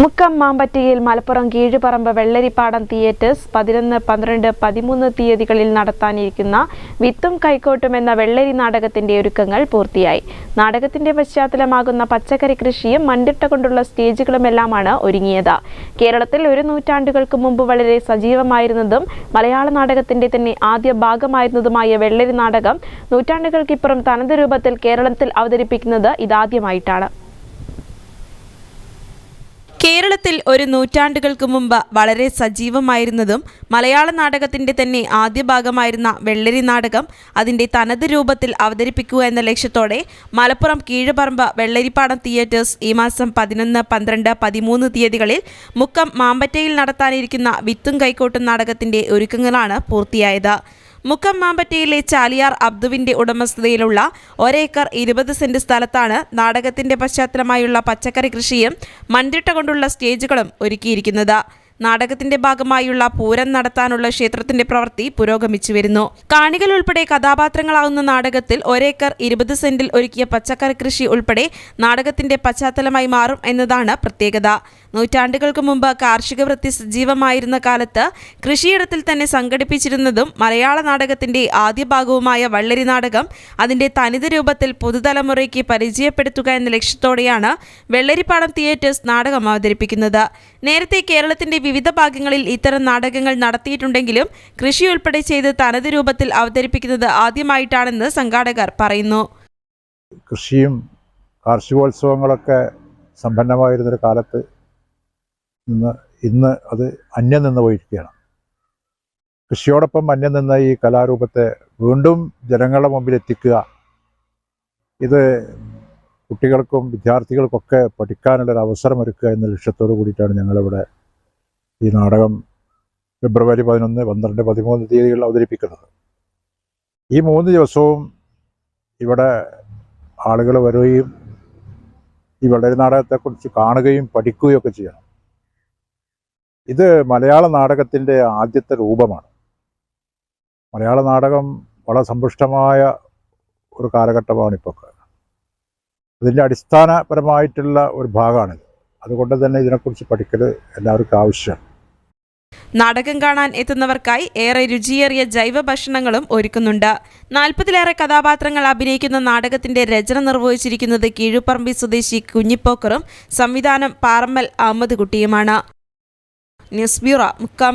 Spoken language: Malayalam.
മുക്കം മാമ്പറ്റയിൽ മലപ്പുറം കീഴുപറമ്പ് വെള്ളരിപ്പാടം തിയേറ്റേഴ്സ് 11, 12, 13 തീയതികളിൽ നടത്താനിരിക്കുന്ന വിത്തും കൈക്കോട്ടും എന്ന വെള്ളരി നാടകത്തിന്റെ ഒരുക്കങ്ങൾ പൂർത്തിയായി. നാടകത്തിന്റെ പശ്ചാത്തലമാകുന്ന പച്ചക്കറി കൃഷിയും മൺതിട്ട കൊണ്ടുള്ള സ്റ്റേജുകളുമെല്ലാമാണ് ഒരുങ്ങിയത്. കേരളത്തിൽ ഒരു നൂറ്റാണ്ടുകൾക്ക് മുമ്പ് വളരെ സജീവമായിരുന്നതും മലയാള നാടകത്തിന്റെ തന്നെ ആദ്യ ഭാഗമായിരുന്നതുമായ വെള്ളരി നാടകം നൂറ്റാണ്ടുകൾക്കിപ്പുറം തനത് രൂപത്തിൽ കേരളത്തിൽ അവതരിപ്പിക്കുന്നത് ഇതാദ്യമായിട്ടാണ്. കേരളത്തിൽ ഒരു നൂറ്റാണ്ടുകൾക്ക് മുമ്പ് വളരെ സജീവമായിരുന്നതും മലയാള നാടകത്തിന്റെ തന്നെ ആദ്യ ഭാഗമായിരുന്ന വെള്ളരി നാടകം അതിന്റെ തനത് രൂപത്തിൽ അവതരിപ്പിക്കുക എന്ന ലക്ഷ്യത്തോടെ മലപ്പുറം കീഴുപറമ്പ് വെള്ളരിപ്പാടം തിയേറ്റേഴ്സ് ഈ മാസം 11, 12, 13 തീയതികളിൽ മുക്കം മാമ്പറ്റയിൽ നടത്താനിരിക്കുന്ന വിത്തും കൈക്കോട്ടും നാടകത്തിന്റെ ഒരുക്കങ്ങളാണ് പൂർത്തിയായത്. മുക്കം മാമ്പറ്റയിലെ ചാലിയാർ അബ്ദുവിന്റെ ഉടമസ്ഥതയിലുള്ള 1 ഏക്കർ 20 സെന്റ് സ്ഥലത്താണ് നാടകത്തിന്റെ പശ്ചാത്തലമായുള്ള പച്ചക്കറി കൃഷിയും മൺതിട്ട കൊണ്ടുള്ള സ്റ്റേജുകളും ഒരുക്കിയിരിക്കുന്നത്. നാടകത്തിന്റെ ഭാഗമായുള്ള പൂരം നടത്താനുള്ള ക്ഷേത്രത്തിന്റെ പ്രവൃത്തി പുരോഗമിച്ചു വരുന്നു. കാണികൾ ഉൾപ്പെടെ കഥാപാത്രങ്ങളാവുന്ന നാടകത്തിൽ 1 ഏക്കർ 20 സെന്റിൽ ഒരുക്കിയ പച്ചക്കറി കൃഷി ഉൾപ്പെടെ നാടകത്തിന്റെ പശ്ചാത്തലമായി മാറും എന്നതാണ് പ്രത്യേകത. നൂറ്റാണ്ടുകൾക്ക് മുമ്പ് കാർഷിക വൃത്തി സജീവമായിരുന്ന കാലത്ത് കൃഷിയിടത്തിൽ തന്നെ സംഘടിപ്പിച്ചിരുന്നതും മലയാള നാടകത്തിന്റെ ആദ്യ ഭാഗവുമായ വെള്ളരി നാടകം അതിന്റെ തനിത് രൂപത്തിൽ പുതുതലമുറയ്ക്ക് പരിചയപ്പെടുത്തുക എന്ന ലക്ഷ്യത്തോടെയാണ് വെള്ളരിപ്പാടം തിയേറ്റേഴ്സ് നാടകം അവതരിപ്പിക്കുന്നത്. നേരത്തെ കേരളത്തിന്റെ വിവിധ ഭാഗങ്ങളിൽ ഇത്തരം നാടകങ്ങൾ നടത്തിയിട്ടുണ്ടെങ്കിലും കൃഷി ഉൾപ്പെടെ ചെയ്ത് തനത് രൂപത്തിൽ അവതരിപ്പിക്കുന്നത് ആദ്യമായിട്ടാണെന്ന് സംഘാടകർ പറയുന്നു. കൃഷിയും കാർഷികോത്സവങ്ങളൊക്കെ സമ്പന്നമായിരുന്നൊരു കാലത്ത് ഇന്ന് അത് അന്യം നിന്ന് പോയിരിക്കുകയാണ്. കൃഷിയോടൊപ്പം അന്യം നിന്ന ഈ കലാരൂപത്തെ വീണ്ടും ജനങ്ങളുടെ മുമ്പിൽ എത്തിക്കുക, ഇത് കുട്ടികൾക്കും വിദ്യാർത്ഥികൾക്കൊക്കെ പഠിക്കാനുള്ളൊരു അവസരമൊരുക്കുക എന്ന ലക്ഷ്യത്തോടു കൂടിയിട്ടാണ് ഞങ്ങളിവിടെ ഈ നാടകം ഫെബ്രുവരി 11, 12, 13 തീയതികളിൽ അവതരിപ്പിക്കുന്നത്. ഈ 3 ദിവസവും ഇവിടെ ആളുകൾ വരികയും ഈ വെള്ളരി നാടകത്തെക്കുറിച്ച് കാണുകയും പഠിക്കുകയും ഒക്കെ ചെയ്യണം. ഇത് മലയാള നാടകത്തിൻ്റെ ആദ്യത്തെ രൂപമാണ്. മലയാള നാടകം വളരെ സമ്പുഷ്ടമായ ഒരു കാലഘട്ടമാണിപ്പോൾ. അതിൻ്റെ അടിസ്ഥാനപരമായിട്ടുള്ള ഒരു ഭാഗമാണിത്. അതുകൊണ്ട് തന്നെ ഇതിനെക്കുറിച്ച് പഠിക്കൽ എല്ലാവർക്കും ആവശ്യമാണ്. നാടകം കാണാൻ എത്തുന്നവർക്കായി ഏറെ രുചിയേറിയ ജൈവ ഭക്ഷണങ്ങളും ഒരുക്കുന്നുണ്ട്. 40-ലേറെ കഥാപാത്രങ്ങൾ അഭിനയിക്കുന്ന നാടകത്തിന്റെ രചന നിർവഹിച്ചിരിക്കുന്നത് കീഴുപറമ്പി സ്വദേശി കുഞ്ഞിപ്പോക്കറും സംവിധാനം പാറമ്മൽ അഹമ്മദ് കുട്ടിയുമാണ്. News bureau, Mukkam.